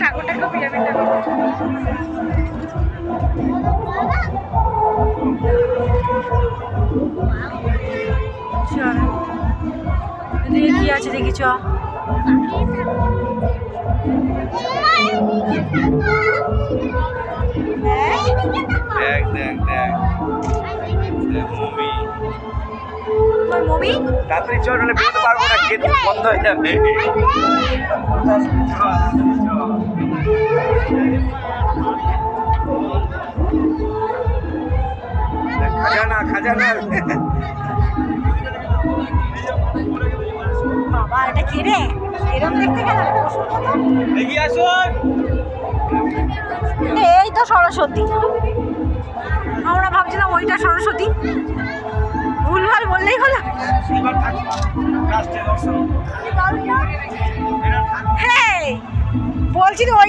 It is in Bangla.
ঠাকুরটাকে পিরামিডটা কি আছে দেখি চ। দেখ দেখ দেখ মুভি তাড়াতাড়ি চল, নাহলে বেরোতে পারবো না, গেট বন্ধ হয়ে যাবে। খাজানা খাজানা। বাবা এটা কি রে, এরকম দেখতে গেল এগিয়ে আসুন। এই তো সরস্বতী, আমরা ভাবছিলাম ওইটা সরস্বতী, ভুলভাল বললেই হলো। হ্যাঁ বলছি তো।